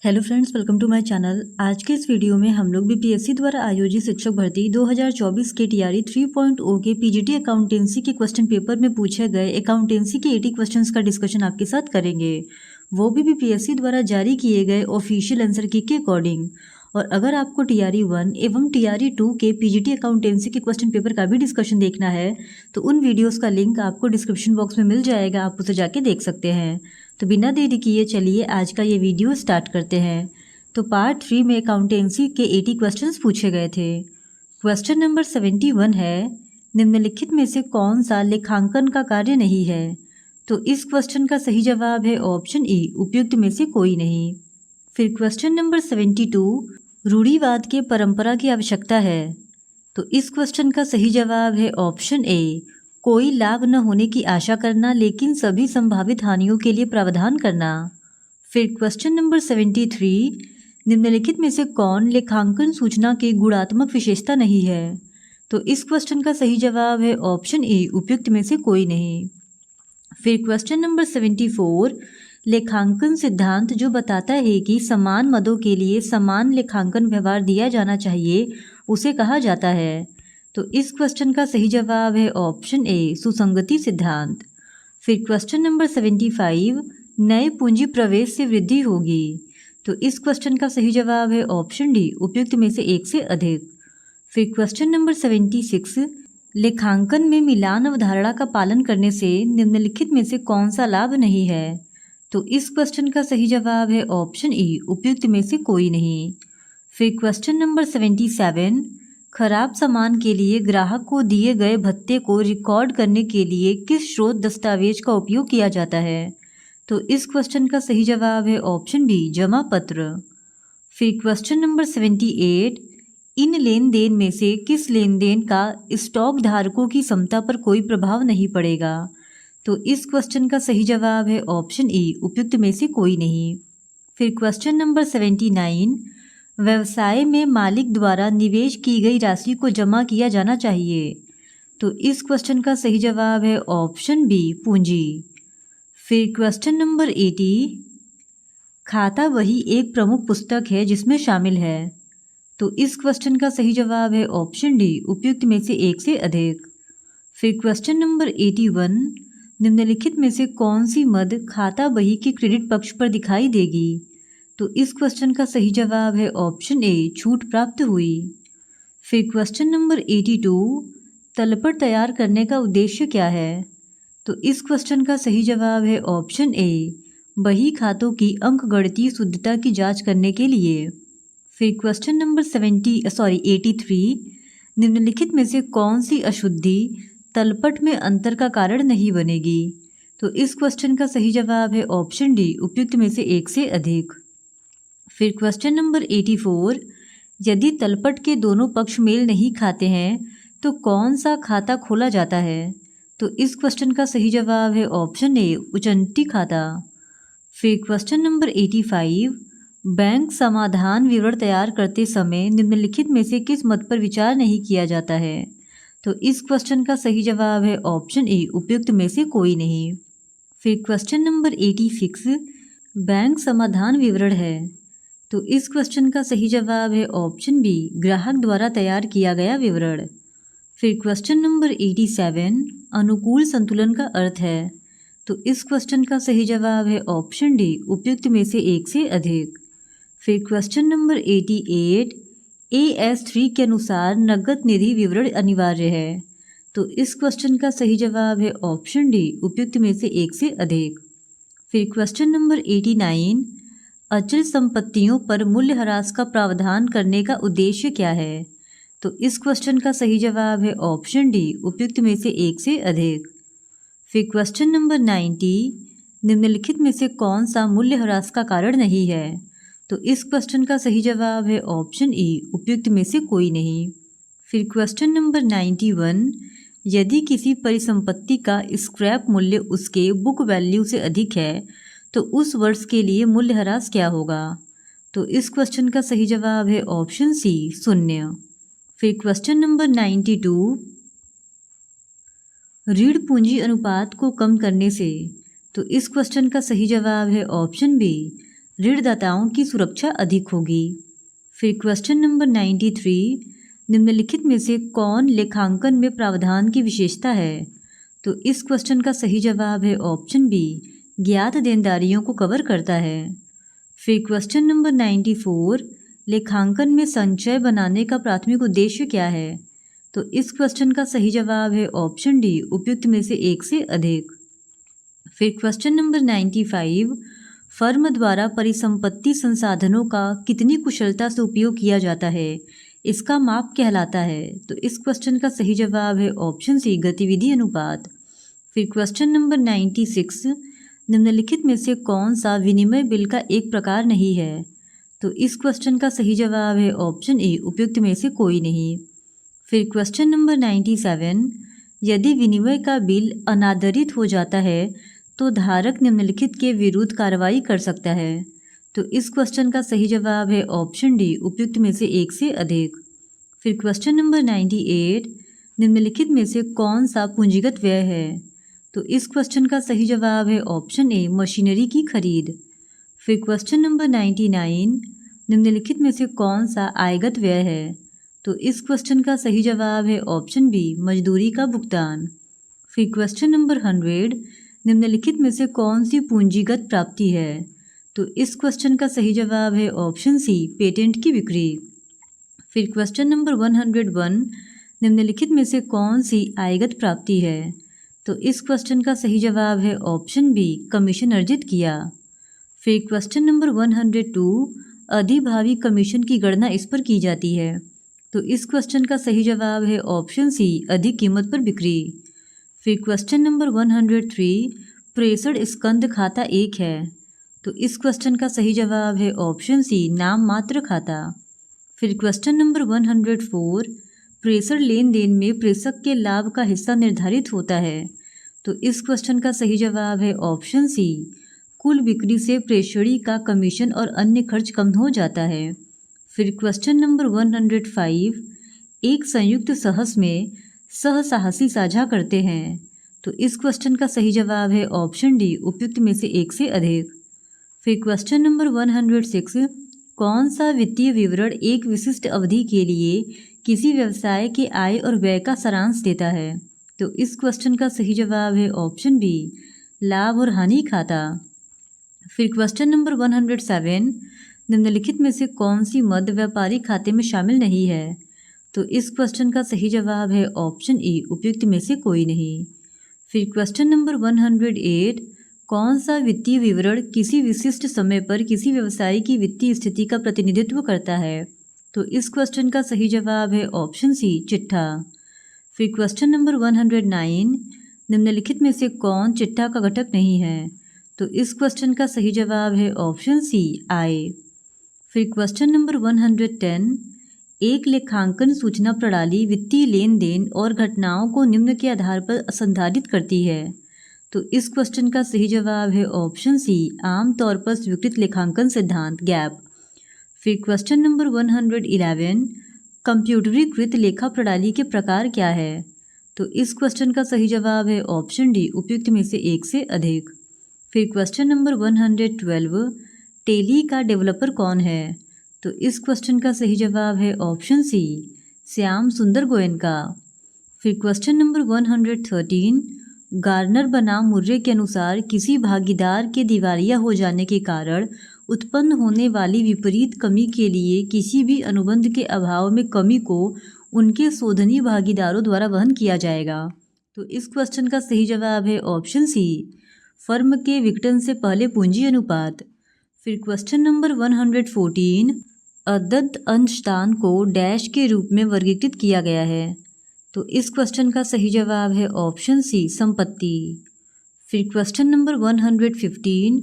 Hello friends, welcome to my channel. आज के इस वीडियो में हम लोग बीपीएससी द्वारा आयोजित शिक्षक भर्ती 2024 के टीआरई 3.0 के पीजीटी अकाउंटेंसी के क्वेश्चन पेपर में पूछे गए अकाउंटेंसी के 80 क्वेश्चंस का डिस्कशन आपके साथ करेंगे, वो भी बीपीएससी द्वारा जारी किए गए ऑफिशियल आंसर की के अकॉर्डिंग। और अगर आपको टीआरई 1 एवं टीआरई 2 के पीजीटी अकाउंटेंसी के क्वेश्चन पेपर का भी डिस्कशन देखना है तो उन वीडियोस का लिंक आपको डिस्क्रिप्शन बॉक्स में मिल जाएगा, आप उसे जाके देख सकते हैं। तो बिना देरी किए चलिए आज का ये वीडियो स्टार्ट करते हैं। तो पार्ट 3 में अकाउंटेंसी के 80 क्वेश्चंस पूछे गए थे। क्वेश्चन नंबर 71 है, निम्नलिखित में से कौन सा लेखांकन का कार्य नहीं है? तो इस क्वेश्चन का सही जवाब है ऑप्शन ई, उपयुक्त में से कोई नहीं। फिर क्वेश्चन नंबर 72, रूढ़िवाद के परंपरा की आवश्यकता है। तो इस क्वेश्चन का सही जवाब है ऑप्शन ए, कोई लाभ न होने की आशा करना लेकिन सभी संभावित हानियों के लिए प्रावधान करना। फिर क्वेश्चन नंबर 73, निम्नलिखित में से कौन लेखांकन सूचना की गुणात्मक विशेषता नहीं है? तो इस क्वेश्चन का सही जवाब है ऑप्शन ए, उपयुक्त में से कोई नहीं। फिर क्वेश्चन नंबर 74, लेखांकन सिद्धांत जो बताता है कि समान मदों के लिए समान लेखांकन व्यवहार दिया जाना चाहिए उसे कहा जाता है। तो इस क्वेश्चन का सही जवाब है ऑप्शन ए, सुसंगति सिद्धांत। फिर क्वेश्चन नंबर 75, नए पूंजी प्रवेश से वृद्धि होगी। तो इस क्वेश्चन का सही जवाब है ऑप्शन डी, उपयुक्त में से एक से अधिक। फिर क्वेश्चन नंबर 76, लेखांकन में मिलान अवधारणा का पालन करने से निम्नलिखित में से कौन सा लाभ नहीं है? तो इस क्वेश्चन का सही जवाब है ऑप्शन ई, उपयुक्त में से कोई नहीं। फिर क्वेश्चन नंबर 77, खराब सामान के लिए ग्राहक को दिए गए भत्ते को रिकॉर्ड करने के लिए किस स्रोत दस्तावेज का उपयोग किया जाता है? तो इस क्वेश्चन का सही जवाब है ऑप्शन बी, जमा पत्र। फिर क्वेश्चन नंबर 78, इन लेन देन में से किस लेन देन का स्टॉक धारकों की क्षमता पर कोई प्रभाव नहीं पड़ेगा? तो इस क्वेश्चन का सही जवाब है ऑप्शन ई, उपयुक्त में से कोई नहीं। फिर क्वेश्चन नंबर 79, व्यवसाय में मालिक द्वारा निवेश की गई राशि को जमा किया जाना चाहिए। तो इस क्वेश्चन का सही जवाब है ऑप्शन बी, पूंजी। फिर क्वेश्चन नंबर 80, खाता बही एक प्रमुख पुस्तक है जिसमें शामिल है। तो इस क्वेश्चन का सही जवाब है ऑप्शन डी, उपयुक्त में से एक से अधिक। फिर क्वेश्चन नंबर 81, निम्नलिखित में से कौन सी मद खाता बही के क्रेडिट पक्ष पर दिखाई देगी? तो इस क्वेश्चन का सही जवाब है ऑप्शन ए, छूट प्राप्त हुई। फिर क्वेश्चन नंबर 82, तलपट तैयार करने का उद्देश्य क्या है? तो इस क्वेश्चन का सही जवाब है ऑप्शन ए, बही खातों की अंकगणितीय शुद्धता की जांच करने के लिए। फिर क्वेश्चन नंबर 83, निम्नलिखित में से कौन सी अशुद्धि तलपट में अंतर का कारण नहीं बनेगी? तो इस क्वेश्चन का सही जवाब है ऑप्शन डी, उपयुक्त में से एक से अधिक। फिर क्वेश्चन नंबर 84, यदि तलपट के दोनों पक्ष मेल नहीं खाते हैं तो कौन सा खाता खोला जाता है? तो इस क्वेश्चन का सही जवाब है ऑप्शन ए, उचंती खाता। फिर क्वेश्चन नंबर 85, बैंक समाधान विवरण तैयार करते समय निम्नलिखित में से किस मत पर विचार नहीं किया जाता है? तो इस क्वेश्चन का सही जवाब है ऑप्शन ए, उपयुक्त में से कोई नहीं। फिर क्वेश्चन नंबर 86, बैंक समाधान विवरण है। तो इस क्वेश्चन का सही जवाब है ऑप्शन बी, ग्राहक द्वारा तैयार किया गया विवरण। फिर क्वेश्चन नंबर 87, अनुकूल संतुलन का अर्थ है। तो इस क्वेश्चन का सही जवाब है ऑप्शन डी, उपयुक्त में से एक से अधिक। फिर क्वेश्चन नंबर 88, AS3 के अनुसार नगद निधि विवरण अनिवार्य है। तो इस क्वेश्चन का सही जवाब है ऑप्शन डी, उपयुक्त में से एक से अधिक। फिर क्वेश्चन नंबर 89, अचल संपत्तियों पर मूल्यह्रास का प्रावधान करने का उद्देश्य क्या है? तो इस क्वेश्चन का सही जवाब है ऑप्शन डी, उपयुक्त में से एक से अधिक। फिर क्वेश्चन नंबर 90, निम्नलिखित में से कौन सा मूल्यह्रास का कारण नहीं है? तो इस क्वेश्चन का सही जवाब है ऑप्शन ई, उपयुक्त में से कोई नहीं। फिर क्वेश्चन नंबर 91, यदि किसी परिसंपत्ति का स्क्रैप मूल्य उसके बुक वैल्यू से अधिक है तो उस वर्ष के लिए मूल्यह्रास क्या होगा? तो इस क्वेश्चन का सही जवाब है ऑप्शन सी, 0। फिर क्वेश्चन नंबर 92, ऋण पूंजी अनुपात को कम करने से। तो इस क्वेश्चन का सही जवाब है ऑप्शन बी, ऋणदाताओं की सुरक्षा अधिक होगी। फिर क्वेश्चन नंबर 93, निम्नलिखित में से कौन लेखांकन में प्रावधान की विशेषता है? तो इस क्वेश्चन का सही जवाब है ऑप्शन बी, ज्ञात देनदारियों को कवर करता है। फिर क्वेश्चन नंबर 94, लेखांकन में संचय बनाने का प्राथमिक उद्देश्य क्या है? तो इस क्वेश्चन का सही जवाब है ऑप्शन डी, उपयुक्त में से एक से अधिक। फिर क्वेश्चन नंबर 95, फर्म द्वारा परिसंपत्ति संसाधनों का कितनी कुशलता से उपयोग किया जाता है, इसका माप कहलाता है? तो इस क्वेश्चन का सही जवाब है ऑप्शन सी, गतिविधि अनुपात। फिर क्वेश्चन नंबर 96, निम्नलिखित में से कौन सा विनिमय बिल का एक प्रकार नहीं है? तो इस क्वेश्चन का सही जवाब है ऑप्शन ए, उपयुक्त में से कोई नहीं। फिर क्वेश्चन नंबर 97, यदि विनिमय का बिल अनादरित हो जाता है तो धारक निम्नलिखित के विरुद्ध कार्रवाई कर सकता है। तो इस क्वेश्चन का सही जवाब है ऑप्शन डी, उपयुक्त में से एक से अधिक। फिर क्वेश्चन नंबर 98, निम्नलिखित में से कौन सा पूंजीगत व्यय है? तो इस क्वेश्चन का सही जवाब है ऑप्शन ए, मशीनरी की खरीद। फिर क्वेश्चन नंबर 99, निम्नलिखित में से कौन सा आयगत व्यय है? तो इस क्वेश्चन का सही जवाब है ऑप्शन बी, मजदूरी का भुगतान। फिर क्वेश्चन नंबर 100, निम्नलिखित में से कौन सी पूंजीगत प्राप्ति है? तो इस क्वेश्चन का सही जवाब है ऑप्शन सी, पेटेंट की बिक्री। फिर क्वेश्चन नंबर 101, निम्नलिखित में से कौन सी आयगत प्राप्ति है? तो इस क्वेश्चन का सही जवाब है ऑप्शन बी, कमीशन अर्जित किया। फिर क्वेश्चन नंबर 102, अधिभावी कमीशन की गणना इस पर की जाती है। तो इस क्वेश्चन का सही जवाब है ऑप्शन सी, अधिक कीमत पर बिक्री। फिर क्वेश्चन नंबर 103, प्रेषण स्कंद खाता एक है। तो इस क्वेश्चन का सही जवाब है ऑप्शन सी, नाम मात्र खाता। फिर क्वेश्चन नंबर 104, प्रेषण लेन देन में प्रेषक के लाभ का हिस्सा निर्धारित होता है। तो इस क्वेश्चन का सही जवाब है ऑप्शन सी, कुल बिक्री से प्रेषणी का कमीशन और अन्य खर्च कम हो जाता है। फिर क्वेश्चन नंबर 105, एक संयुक्त सहस में सहसाहसी साझा करते हैं। तो इस क्वेश्चन का सही जवाब है ऑप्शन डी, उपयुक्त में से एक से अधिक। फिर क्वेश्चन नंबर 106, कौन सा वित्तीय विवरण एक विशिष्ट अवधि के लिए किसी व्यवसाय के आय और व्यय का सारांश देता है? तो इस क्वेश्चन का सही जवाब है ऑप्शन बी, लाभ और हानि खाता। फिर क्वेश्चन नंबर 107, निम्नलिखित में से कौन सी मद व्यापारिक खाते में शामिल नहीं है? तो इस क्वेश्चन का सही जवाब है ऑप्शन ए, उपयुक्त में से कोई नहीं। फिर क्वेश्चन नंबर 108, कौन सा वित्तीय विवरण किसी विशिष्ट समय पर किसी व्यवसाय की वित्तीय स्थिति का प्रतिनिधित्व करता है? तो इस क्वेश्चन का सही जवाब है ऑप्शन सी, चिट्ठा। फिर क्वेश्चन नंबर 109, निम्नलिखित में से कौन चिट्ठा का घटक नहीं है? तो इस क्वेश्चन का सही जवाब है ऑप्शन सी, आय। फिर क्वेश्चन नंबर 110, एक लेखांकन सूचना प्रणाली वित्तीय लेन देन और घटनाओं को निम्न के आधार पर संधारित करती है। तो इस क्वेश्चन का सही जवाब है ऑप्शन सी, आमतौर पर स्वीकृत लेखांकन सिद्धांत, गैप। फिर क्वेश्चन नंबर 111, कंप्यूटरीकृत लेखा प्रणाली के प्रकार क्या है? तो इस क्वेश्चन का सही जवाब है ऑप्शन डी, उपयुक्त में से एक से अधिक। फिर क्वेश्चन नंबर 112, टेली का डेवलपर कौन है? तो इस क्वेश्चन का सही जवाब है ऑप्शन सी, श्याम सुंदर गोयनका। फिर क्वेश्चन नंबर 113, गार्नर बनाम मुर्रे के अनुसार किसी भागीदार के दिवालिया हो जाने के कारण उत्पन्न होने वाली विपरीत कमी के लिए किसी भी अनुबंध के अभाव में कमी को उनके शोधनीय भागीदारों द्वारा वहन किया जाएगा। तो इस क्वेश्चन का सही जवाब है ऑप्शन सी, फर्म के विघटन से पहले पूंजी अनुपात। फिर क्वेश्चन नंबर 114, अदत्त अंशदान को डैश के रूप में वर्गीकृत किया गया है। तो इस क्वेश्चन का सही जवाब है ऑप्शन सी, संपत्ति। फिर क्वेश्चन नंबर 115,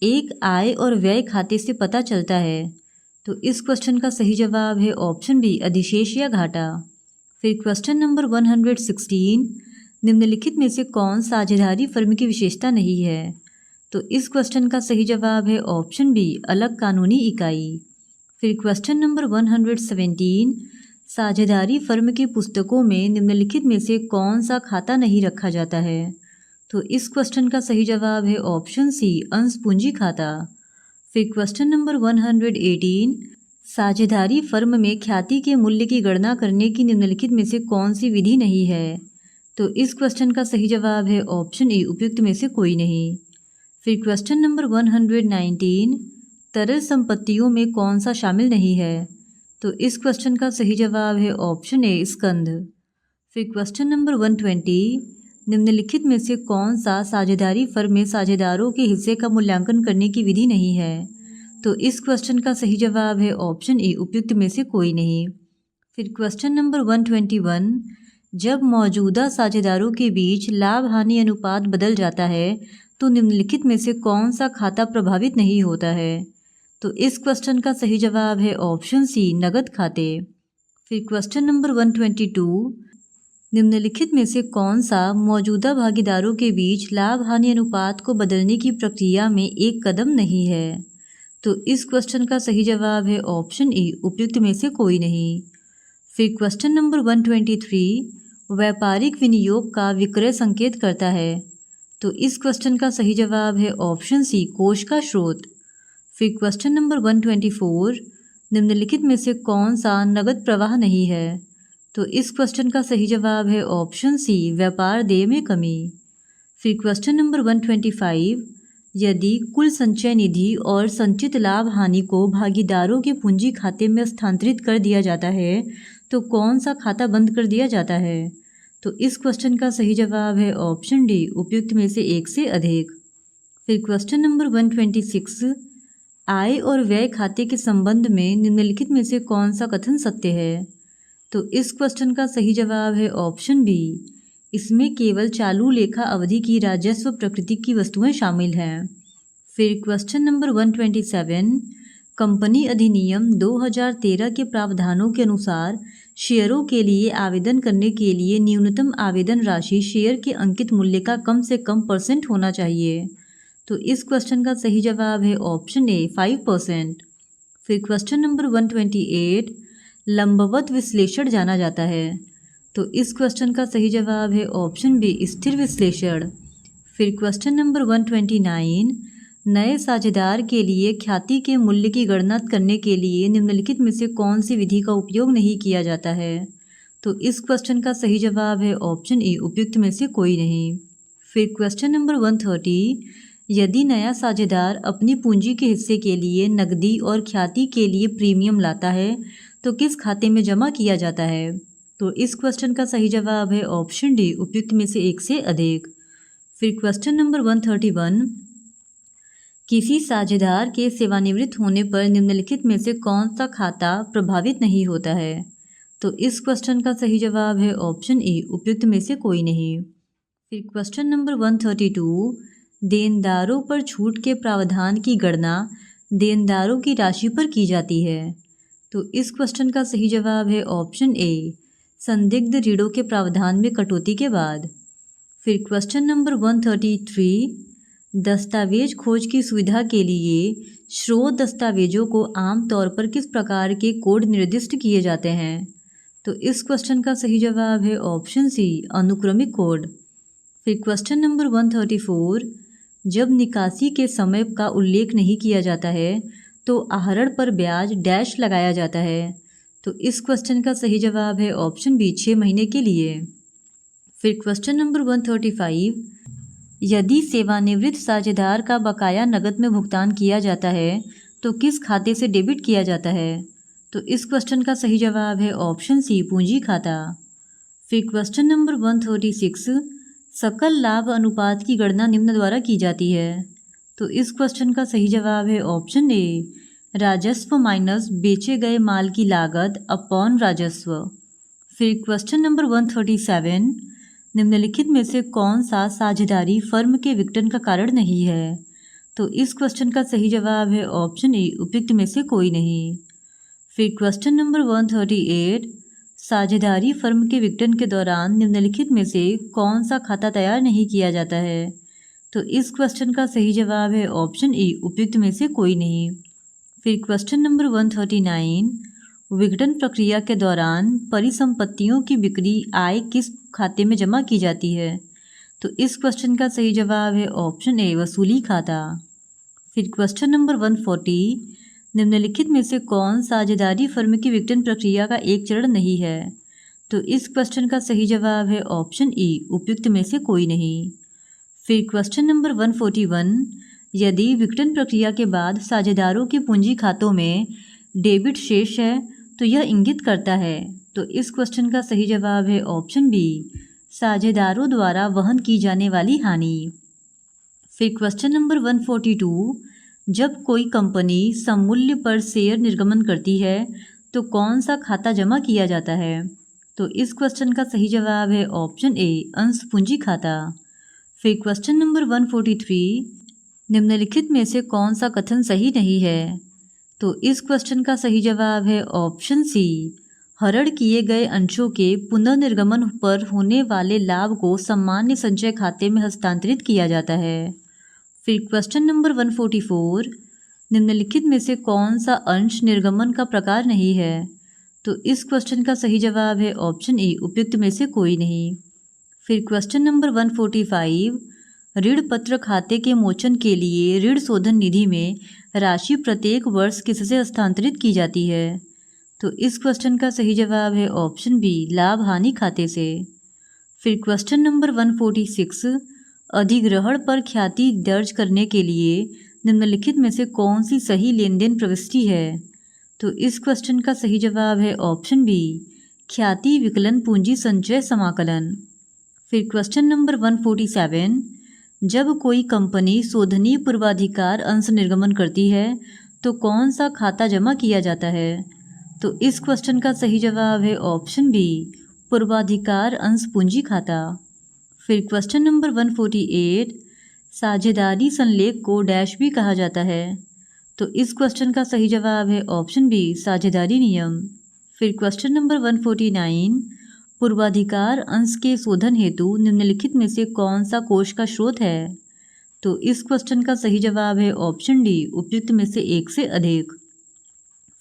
एक आय और व्यय खाते से पता चलता है। तो इस क्वेश्चन का सही जवाब है ऑप्शन बी, अधिशेष या घाटा। फिर क्वेश्चन नंबर 116, निम्नलिखित में से कौन साझेदारी फर्म की विशेषता नहीं है? तो इस क्वेश्चन का सही जवाब है ऑप्शन बी, अलग कानूनी इकाई। फिर क्वेश्चन नंबर 117, साझेदारी फर्म की पुस्तकों में निम्नलिखित में से कौन सा खाता नहीं रखा जाता है? तो इस क्वेश्चन का सही जवाब है ऑप्शन सी, अंश पूंजी खाता। फिर क्वेश्चन नंबर 118, साझेदारी फर्म में ख्याति के मूल्य की गणना करने की निम्नलिखित में से कौन सी विधि नहीं है? तो इस क्वेश्चन का सही जवाब है ऑप्शन ए, उपयुक्त में से कोई नहीं। फिर क्वेश्चन नंबर 119, तरल संपत्तियों में कौन सा शामिल नहीं है? तो इस क्वेश्चन का सही जवाब है ऑप्शन ए, स्कंध। फिर क्वेश्चन नंबर 120, निम्नलिखित में से कौन सा साझेदारी फर्म में साझेदारों के हिस्से का मूल्यांकन करने की विधि नहीं है? तो इस क्वेश्चन का सही जवाब है ऑप्शन ए, उपयुक्त में से कोई नहीं। फिर क्वेश्चन नंबर 121, जब मौजूदा साझेदारों के बीच लाभ हानि अनुपात बदल जाता है तो निम्नलिखित में से कौन सा खाता प्रभावित नहीं होता है? तो इस क्वेश्चन का सही जवाब है ऑप्शन सी, नगद खाते। फिर क्वेश्चन नंबर 122, निम्नलिखित में से कौन सा मौजूदा भागीदारों के बीच लाभ हानि अनुपात को बदलने की प्रक्रिया में एक कदम नहीं है? तो इस क्वेश्चन का सही जवाब है ऑप्शन ए, उपयुक्त में से कोई नहीं। फिर क्वेश्चन नंबर 123, व्यापारिक विनियोग का विक्रय संकेत करता है? तो इस क्वेश्चन का सही जवाब है ऑप्शन सी, कोष का स्रोत। फिर क्वेश्चन नंबर 124, निम्नलिखित में से कौन सा नगद प्रवाह नहीं है? तो इस क्वेश्चन का सही जवाब है ऑप्शन सी, व्यापार देय में कमी। फिर क्वेश्चन नंबर 125, यदि कुल संचय निधि और संचित लाभ हानि को भागीदारों के पूंजी खाते में स्थानांतरित कर दिया जाता है तो कौन सा खाता बंद कर दिया जाता है? तो इस क्वेश्चन का सही जवाब है ऑप्शन डी, उपयुक्त में से एक से अधिक। फिर क्वेश्चन नंबर 126, आय और व्यय खाते के संबंध में निम्नलिखित में से कौन सा कथन सत्य है? तो इस क्वेश्चन का सही जवाब है ऑप्शन बी, इसमें केवल चालू लेखा अवधि की राजस्व प्रकृति की वस्तुएं शामिल हैं। फिर क्वेश्चन नंबर 127, कंपनी अधिनियम 2013 के प्रावधानों के अनुसार शेयरों के लिए आवेदन करने के लिए न्यूनतम आवेदन राशि शेयर के अंकित मूल्य का कम से कम % होना चाहिए। तो इस क्वेश्चन का सही जवाब है ऑप्शन ए, 5%। फिर क्वेश्चन नंबर 128, लंबवत विश्लेषण जाना जाता है? तो इस क्वेश्चन का सही जवाब है ऑप्शन बी, स्थिर विश्लेषण। फिर क्वेश्चन नंबर 129, नए साझेदार के लिए ख्याति के मूल्य की गणना करने के लिए निम्नलिखित में से कौन सी विधि का उपयोग नहीं किया जाता है? तो इस क्वेश्चन का सही जवाब है ऑप्शन ए, उपयुक्त में से कोई नहीं। फिर क्वेश्चन नंबर 130, यदि नया साझेदार अपनी पूंजी के हिस्से के लिए नकदी और ख्याति के लिए प्रीमियम लाता है तो किस खाते में जमा किया जाता है? तो इस क्वेश्चन का सही जवाब है ऑप्शन डी, उपयुक्त में से एक से अधिक। फिर क्वेश्चन नंबर 131, किसी साझेदार के सेवानिवृत्त होने पर निम्नलिखित में से कौन सा खाता प्रभावित नहीं होता है? तो इस क्वेश्चन का सही जवाब है ऑप्शन ए, उपयुक्त में से कोई नहीं। फिर क्वेश्चन नंबर 132, देनदारों पर छूट के प्रावधान की गणना देनदारों की राशि पर की जाती है? तो इस क्वेश्चन का सही जवाब है ऑप्शन ए, संदिग्ध ऋणों के प्रावधान में कटौती के बाद। फिर क्वेश्चन नंबर 133, दस्तावेज खोज की सुविधा के लिए स्रोत दस्तावेजों को आमतौर पर किस प्रकार के कोड निर्दिष्ट किए जाते हैं? तो इस क्वेश्चन का सही जवाब है ऑप्शन सी, अनुक्रमिक कोड। फिर क्वेश्चन नंबर 134, जब निकासी के समय का उल्लेख नहीं किया जाता है तो आहरण पर ब्याज डैश लगाया जाता है? तो इस क्वेश्चन का सही जवाब है ऑप्शन बी, 6 महीने के लिए। फिर क्वेश्चन नंबर 135, यदि सेवानिवृत्त साझेदार का बकाया नकद में भुगतान किया जाता है तो किस खाते से डेबिट किया जाता है? तो इस क्वेश्चन का सही जवाब है ऑप्शन सी, पूंजी खाता। फिर क्वेश्चन नंबर 136, सकल लाभ अनुपात की गणना निम्न द्वारा की जाती है? तो इस क्वेश्चन का सही जवाब है ऑप्शन ए, राजस्व माइनस बेचे गए माल की लागत अपॉन राजस्व। फिर क्वेश्चन नंबर 137, निम्नलिखित में से कौन सा साझेदारी फर्म के विघटन का कारण नहीं है? तो इस क्वेश्चन का सही जवाब है ऑप्शन ए, उपयुक्त में से कोई नहीं। फिर क्वेश्चन नंबर 138, साझेदारी फर्म के विघटन के दौरान निम्नलिखित में से कौन सा खाता तैयार नहीं किया जाता है? तो इस क्वेश्चन का सही जवाब है ऑप्शन ए, उपयुक्त में से कोई नहीं। फिर क्वेश्चन नंबर 139, विघटन प्रक्रिया के दौरान परिसंपत्तियों की बिक्री आय किस खाते में जमा की जाती है? तो इस क्वेश्चन का सही जवाब है ऑप्शन ए, वसूली खाता। फिर क्वेश्चन नंबर 140, निम्नलिखित में से कौन साझेदारी फर्म की विघटन प्रक्रिया का एक चरण नहीं है? तो इस क्वेश्चन का सही जवाब है ऑप्शन ई, उपयुक्त में से कोई नहीं। फिर क्वेश्चन नंबर 141, यदि विघटन प्रक्रिया के बाद साझेदारों के पूंजी खातों में डेबिट शेष है तो यह इंगित करता है। तो इस क्वेश्चन का सही जवाब है ऑप्शन बी, साझेदारों द्वारा वहन की जाने वाली हानि। फिर क्वेश्चन नंबर 142, जब कोई कंपनी सममूल्य पर शेयर निर्गमन करती है तो कौन सा खाता जमा किया जाता है? तो इस क्वेश्चन का सही जवाब है ऑप्शन ए, अंश पूंजी खाता। फिर क्वेश्चन नंबर 143, निम्नलिखित में से कौन सा कथन सही नहीं है? तो इस क्वेश्चन का सही जवाब है ऑप्शन सी, हरण किए गए अंशों के पुनर्निर्गमन पर होने वाले लाभ को सामान्य संचय खाते में हस्तांतरित किया जाता है। फिर क्वेश्चन नंबर 144, निम्नलिखित में से कौन सा अंश निर्गमन का प्रकार नहीं है? तो इस क्वेश्चन का सही जवाब है ऑप्शन ए, उपयुक्त में से कोई नहीं। फिर क्वेश्चन नंबर 145, ऋण पत्र खाते के मोचन के लिए ऋण शोधन निधि में राशि प्रत्येक वर्ष किससे हस्तांतरित की जाती है? तो इस क्वेश्चन का सही जवाब है ऑप्शन बी, लाभ हानि खाते से। फिर क्वेश्चन नंबर 146, अधिग्रहण पर ख्याति दर्ज करने के लिए निम्नलिखित में से कौन सी सही लेन देन प्रविष्टि है? तो इस क्वेश्चन का सही जवाब है ऑप्शन बी, ख्याति विकलन पूंजी संचय समाकलन। फिर क्वेश्चन नंबर 147, जब कोई कंपनी शोधनीय पूर्वाधिकार अंश निर्गमन करती है तो कौन सा खाता जमा किया जाता है? तो इस क्वेश्चन का सही जवाब है ऑप्शन बी, पूर्वाधिकार अंश पूंजी खाता। फिर क्वेश्चन नंबर 148, साझेदारी संलेख को डैश भी कहा जाता है। तो इस क्वेश्चन का सही जवाब है ऑप्शन बी, साझेदारी नियम। फिर क्वेश्चन नंबर 149, पूर्वाधिकार अंश के शोधन हेतु निम्नलिखित में से कौन सा कोष का स्रोत है? तो इस क्वेश्चन का सही जवाब है ऑप्शन डी, उपयुक्त में से एक से अधिक।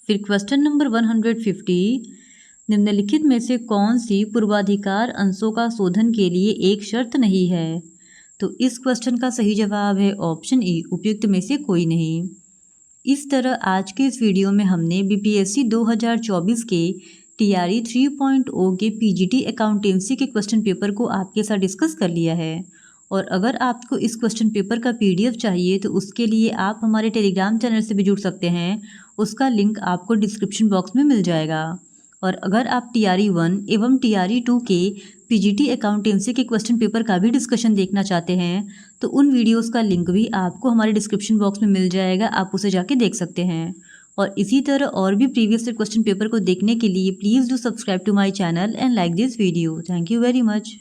फिर क्वेश्चन नंबर 150, निम्नलिखित में से कौन सी पूर्वाधिकार अंशों का शोधन के लिए एक शर्त नहीं है? तो इस क्वेश्चन का सही जवाब है ऑप्शन ई, उपयुक्त में से कोई नहीं। इस तरह आज के इस वीडियो में हमने बीपीएससी 2024 के टीआरई 3.0 के पीजीटी अकाउंटेंसी के क्वेश्चन पेपर को आपके साथ डिस्कस कर लिया है। और अगर आपको इस क्वेश्चन पेपर का पीडीएफ चाहिए तो उसके लिए आप हमारे टेलीग्राम चैनल से भी जुड़ सकते हैं, उसका लिंक आपको डिस्क्रिप्शन बॉक्स में मिल जाएगा। और अगर आप टीआरई 1 एवं टीआरई 2 के पीजीटी अकाउंटेंसी के क्वेश्चन पेपर का भी डिस्कशन देखना चाहते हैं तो उन वीडियोस का लिंक भी आपको हमारे डिस्क्रिप्शन बॉक्स में मिल जाएगा, आप उसे जाके देख सकते हैं। और इसी तरह और भी प्रीवियस क्वेश्चन पेपर को देखने के लिए please do subscribe to my channel and like this video. Thank you very much.